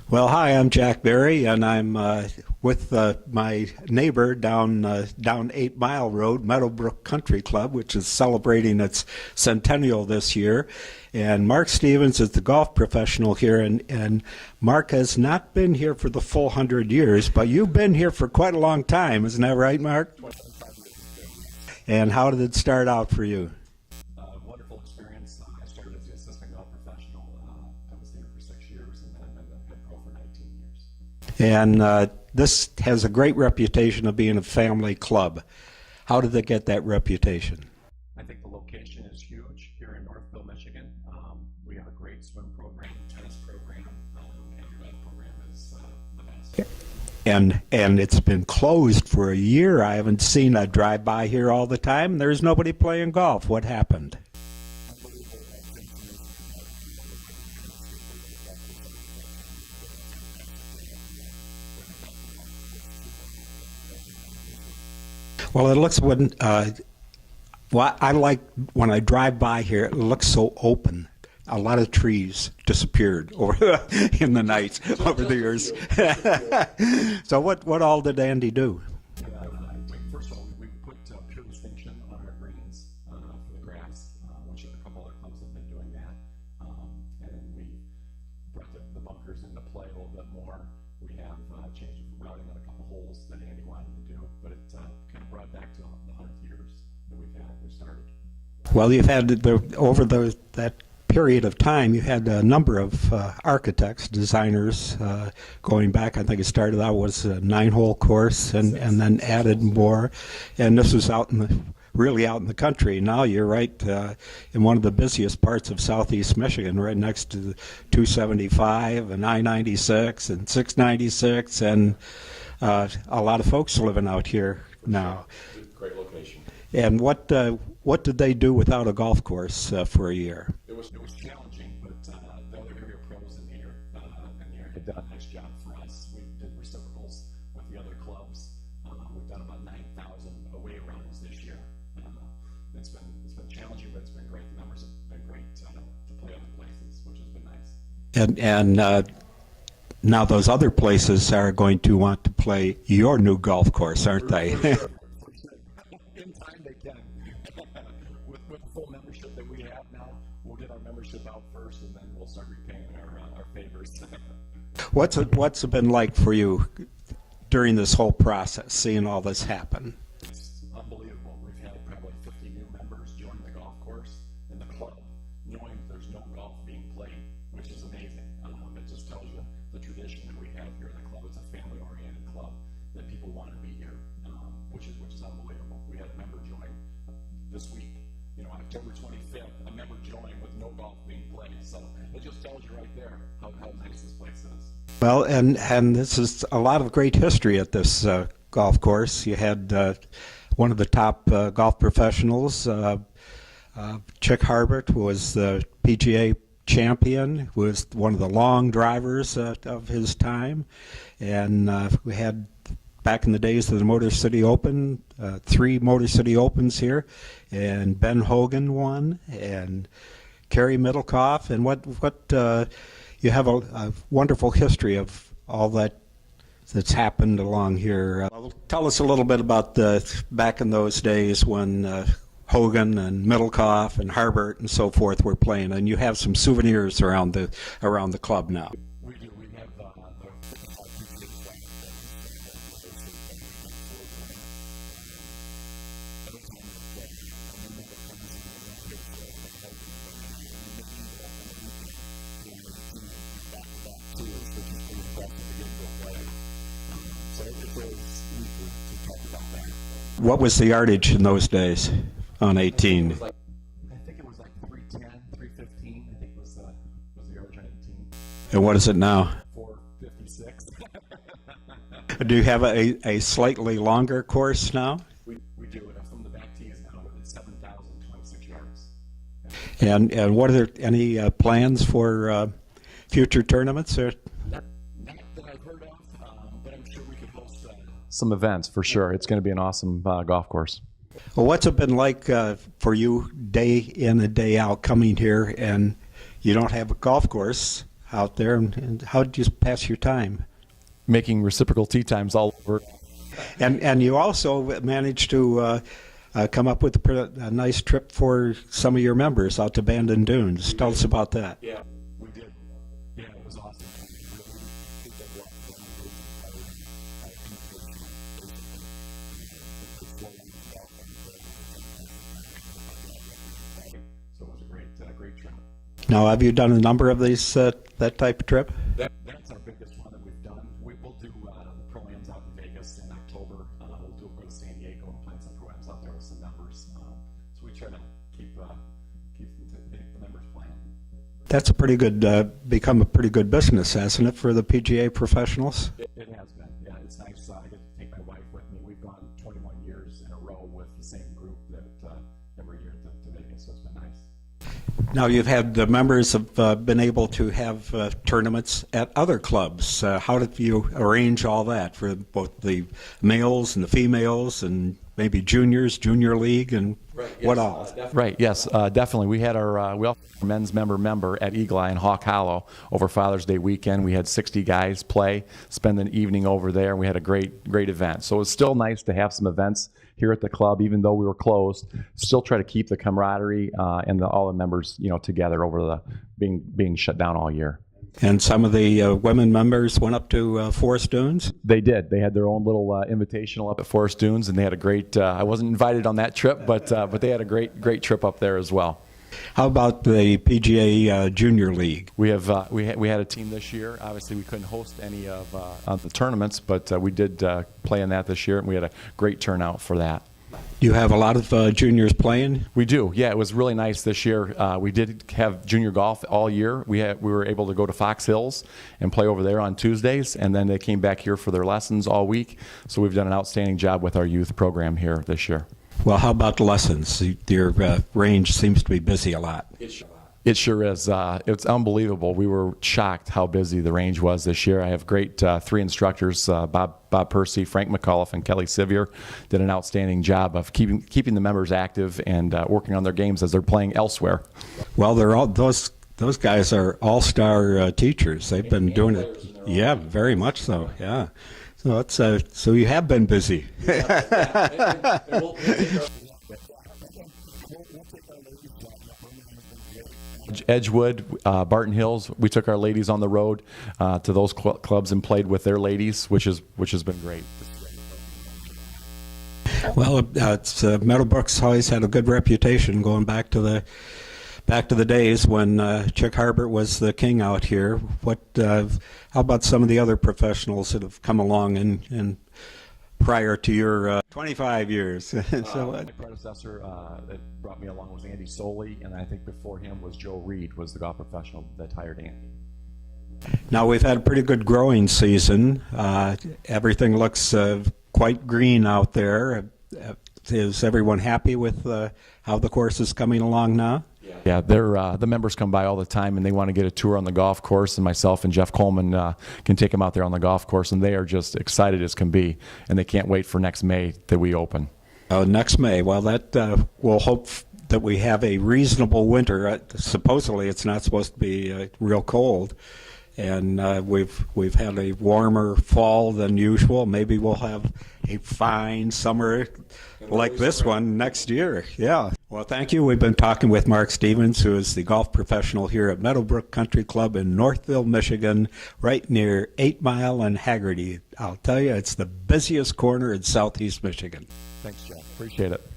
Well, hi, I'm Jack Berry, and I'm with my neighbor down 8 Mile Road, Meadowbrook Country Club, which is celebrating its centennial this year. And Mark Stevens is the golf professional here, and Mark has not been here for the full 100 years, but you've been here for quite a long time, isn't that right, Mark? And how did it start out for you? Wonderful experience. I started as the assistant golf professional. I was there for 6 years, and then I've been the head pro for 19 years. And this has a great reputation of being a family club. How did it get that reputation? I think the location is huge here in Northville, Michigan. We have a great swim program, tennis program, and your golf program is the best. And it's been closed for a year. I haven't seen. I drive by here all the time. There's nobody playing golf. What happened? Well, it looks well, I like when I drive by here. It looks so open. A lot of trees disappeared over in the night over the years. So what all did Andy do? First of all, we put pure distinction on our greens for the grass, which a couple other clubs have been doing that. And we brought the bunkers into play a little bit more. We have changed routing on a couple holes that Andy wanted to do, but it kind of brought back to the 100 years that we started. Well, you've had over that period of time, you had a number of architects, designers going back. I think it started out was a 9-hole course, and then added more. And this was really out in the country. Now you're right in one of the busiest parts of southeast Michigan, right next to the 275 and I-96 and 696, and a lot of folks living out here now. Great location. And what did they do without a golf course for a year? It was challenging, but the other area pros in here had done a nice job for us. We did reciprocals with the other clubs. We've done about 9,000 away runs this year. It's been challenging, but it's been great. The numbers have been great to play other places, which has been nice. And now those other places are going to want to play your new golf course, aren't they? In time they can. with the full membership that we have now, we'll get our membership out first, and then we'll start repaying our favors. What's it been like for you during this whole process, seeing all this happen? It's unbelievable. We've had probably 50 new members join the golf course and the club, knowing there's no golf being played, which is amazing. It just tells you the tradition that we have here in the club. It's a family-oriented club that people want to be here, which is unbelievable. We had a member join this week. October 25th, a member joined with no golf being played. So it just tells you right there how nice this place is. Well, and this is a lot of great history at this golf course. You had one of the top golf professionals, Chick Harbert, was the PGA champion, was one of the long drivers of his time, and we had, back in the days of the Motor City Open, 3 Motor City Opens here, and Ben Hogan won, and Kerry Middlecoff, and you have a wonderful history of all that's happened along here. Tell us a little bit about back in those days when Hogan and Middlecoff and Harbert and so forth were playing, and you have some souvenirs around the club now. We do. We have What was the yardage in those days on 18? I think it was like 310, 315. I think was the yardage on 18. And what is it now? 456. Do you have a slightly longer course now? We do. From the back tees now, it's 7,026 yards. And what are there any plans for future tournaments? Or? Not that I've heard of, but I'm sure we could host some events for sure. It's going to be an awesome golf course. Well, what's it been like for you day in and day out coming here, and you don't have a golf course? out there, and how did you pass your time? Making reciprocal tea times all over. And you also managed to come up with a nice trip for some of your members out to Bandon Dunes. Tell us about that. Yeah, we did. Yeah, it was awesome. We did a lot of so it was a great trip. Now, have you done a number of these that type of trip? That's our biggest one that we've done. We'll do the pro-ams out in Vegas in October. We'll go to San Diego and plan some pro-ams out there with some members. So we try to keep the members playing. That's a pretty good, become a pretty good business, hasn't it, for the PGA professionals? It has been. Yeah, it's nice. I get to take my wife with me. We've gone 21 years in a row with the same group that every year to Vegas, so it's been nice. Now, you've had the members have been able to have tournaments at other clubs. How did you arrange all that for both the males and the females and maybe juniors, junior league, and what all? Right, yes, definitely. We had our men's member at Eagle Eye in Hawk Hollow over Father's Day weekend. We had 60 guys play, spend an evening over there, and we had a great event. So it was still nice to have some events here at the club, even though we were closed. Still try to keep the camaraderie and all the members, together over the being shut down all year. And some of the women members went up to Forest Dunes? They did. They had their own little invitational up at Forest Dunes, and they had a great. I wasn't invited on that trip, but they had a great trip up there as well. How about the PGA Junior League? We had a team this year. Obviously, we couldn't host any of the tournaments, but we did play in that this year, and we had a great turnout for that. You have a lot of juniors playing? We do. Yeah, it was really nice this year. We did have junior golf all year. We were able to go to Fox Hills and play over there on Tuesdays, and then they came back here for their lessons all week. So we've done an outstanding job with our youth program here this year. Well, how about lessons? Your range seems to be busy a lot. It sure is. It's unbelievable. We were shocked how busy the range was this year. I have great three instructors, Bob Percy, Frank McAuliffe, and Kelly Sivier, did an outstanding job of keeping the members active and working on their games as they're playing elsewhere. Well, they're all those guys are all-star teachers. They've been doing it. Yeah, very much so. Yeah. So it's so you have been busy. Edgewood, Barton Hills, we took our ladies on the road to those clubs and played with their ladies, which has been great. Well, Meadowbrook's always had a good reputation going back to the days when Chick Harbert was the king out here. How about some of the other professionals that have come along and prior to your 25 years? My predecessor that brought me along was Andy Soley, and I think before him was Joe Reed, was the golf professional that hired Andy. Now, we've had a pretty good growing season. Everything looks quite green out there. Is everyone happy with how the course is coming along now? Yeah, the members come by all the time, and they want to get a tour on the golf course, and myself and Jeff Coleman can take them out there on the golf course, and they are just excited as can be, and they can't wait for next May that we open. Next May. Well, that we'll hope that we have a reasonable winter. Supposedly, it's not supposed to be real cold, and we've had a warmer fall than usual. Maybe we'll have a fine summer like this one next year. Yeah. Well, thank you. We've been talking with Mark Stevens, who is the golf professional here at Meadowbrook Country Club in Northville, Michigan, right near 8 Mile and Haggerty. I'll tell you, it's the busiest corner in southeast Michigan. Thanks, Jeff. Appreciate it.